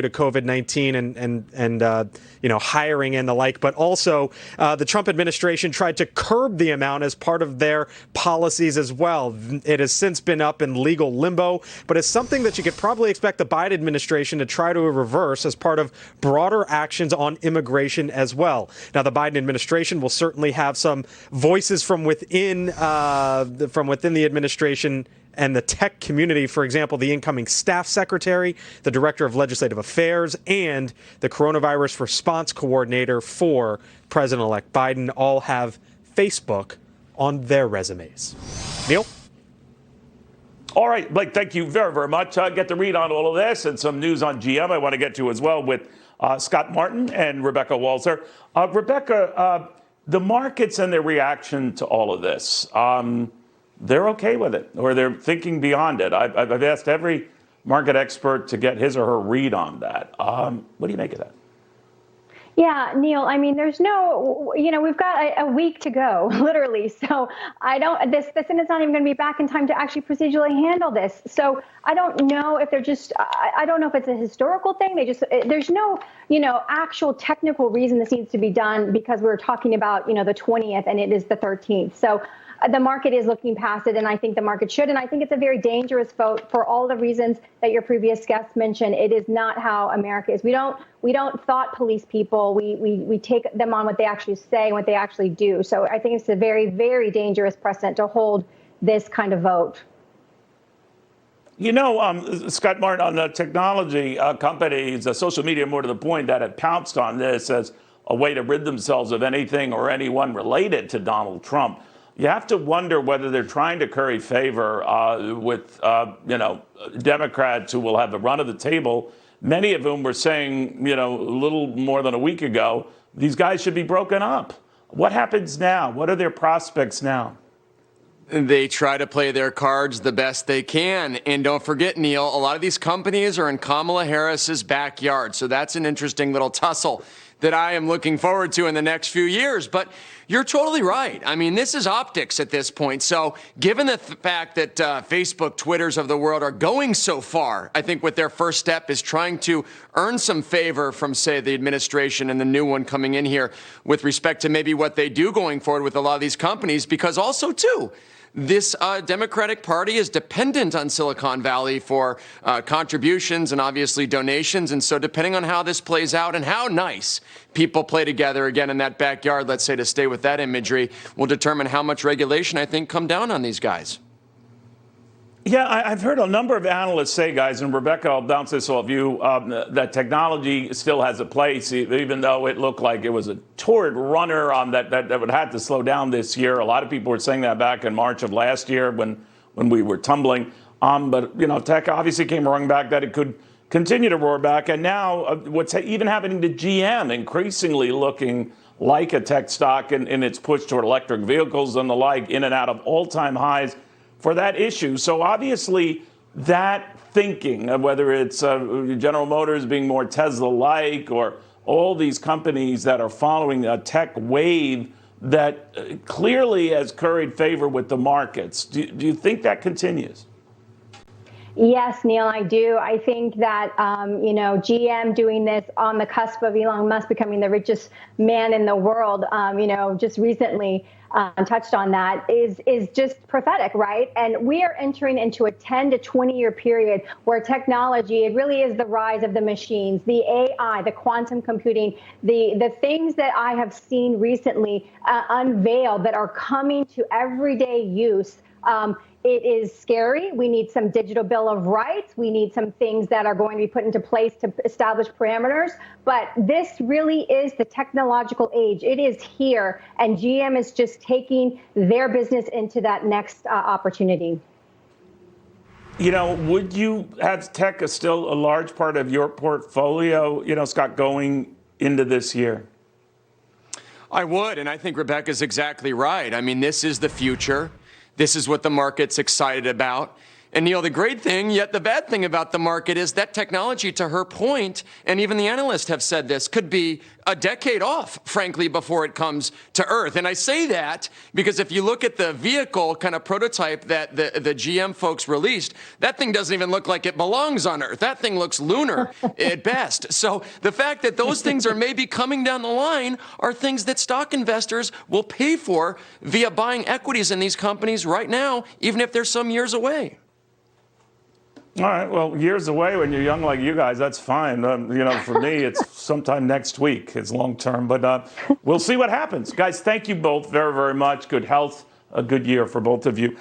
to COVID-19 and hiring and the like, but also the Trump administration tried to curb the amount as part of their policies as well. It has since been up in legal limbo, but it's something that you could probably expect the Biden administration to try to reverse as part of broader actions on immigration as well. Now, the Biden administration will certainly have some voices from within the administration and the tech community. For example, the incoming staff secretary, the director of legislative affairs, and the coronavirus response coordinator for President-elect Biden all have Facebook on their resumes. Neil? All right, Blake, thank you very, very much. Get to read on all of this and some news on GM I want to get to as well with Scott Martin and Rebecca Walser. Rebecca, the markets and their reaction to all of this, they're okay with it, or they're thinking beyond it. I've asked every market expert to get his or her read on that. What do you make of that? Yeah, Neil, I mean, there's no, we've got a week to go, literally. So this Senate's not even going to be back in time to actually procedurally handle this. So I don't know if they're just, I don't know if it's a historical thing. There's no, actual technical reason this needs to be done because we're talking about, the 20th and it is the 13th. So the market is looking past it, and I think the market should. And I think it's a very dangerous vote for all the reasons that your previous guest mentioned. It is not how America is. We don't thought police people. We take them on what they actually say and what they actually do. So I think it's a very, very dangerous precedent to hold this kind of vote. Scott Martin, on the technology companies, social media more to the point, that have pounced on this as a way to rid themselves of anything or anyone related to Donald Trump. You have to wonder whether they're trying to curry favor with, Democrats who will have the run of the table, many of whom were saying, a little more than a week ago, these guys should be broken up. What happens now? What are their prospects now? They try to play their cards the best they can. And don't forget, Neil, a lot of these companies are in Kamala Harris's backyard. So that's an interesting little tussle that I am looking forward to in the next few years. But you're totally right. I mean, this is optics at this point. So given the fact that Facebook, Twitters of the world are going so far, I think what their first step is trying to earn some favor from, say, the administration and the new one coming in here with respect to maybe what they do going forward with a lot of these companies, because also, too, this Democratic Party is dependent on Silicon Valley for contributions and obviously donations. And so depending on how this plays out and how nice people play together again in that backyard, let's say, to stay with that imagery, will determine how much regulation, I think, come down on these guys. Yeah, I've heard a number of analysts say, guys, and Rebecca, I'll bounce this off you, that technology still has a place, even though it looked like it was a torrid runner that would have to slow down this year. A lot of people were saying that back in March of last year when we were tumbling. But, tech obviously came roaring back, that it could continue to roar back. And now what's even happening to GM, increasingly looking like a tech stock in its push toward electric vehicles and the like, in and out of all-time highs for that issue. So obviously that thinking, whether it's General Motors being more Tesla-like or all these companies that are following a tech wave that clearly has curried favor with the markets, do you think that continues? Yes, Neil, I do. I think that, GM doing this on the cusp of Elon Musk becoming the richest man in the world, just recently touched on that, is just prophetic, right? And we are entering into a 10 to 20 year period where technology, it really is the rise of the machines, the AI, the quantum computing, the things that I have seen recently unveiled that are coming to everyday use. It is scary. We need some digital bill of rights. We need some things that are going to be put into place to establish parameters. But this really is the technological age. It is here. And GM is just taking their business into that next opportunity. Would you have tech as still a large part of your portfolio, Scott, going into this year? I would. And I think Rebecca's exactly right. I mean, this is the future. This is what the market's excited about. And Neil, the great thing, yet the bad thing about the market is that technology, to her point, and even the analysts have said this, could be a decade off, frankly, before it comes to Earth. And I say that because if you look at the vehicle kind of prototype that the GM folks released, that thing doesn't even look like it belongs on Earth. That thing looks lunar at best. So the fact that those things are maybe coming down the line are things that stock investors will pay for via buying equities in these companies right now, even if they're some years away. All right. Well, years away when you're young like you guys, that's fine. For me, it's sometime next week. It's long term, but we'll see what happens. Guys, thank you both very, very much. Good health, a good year for both of you.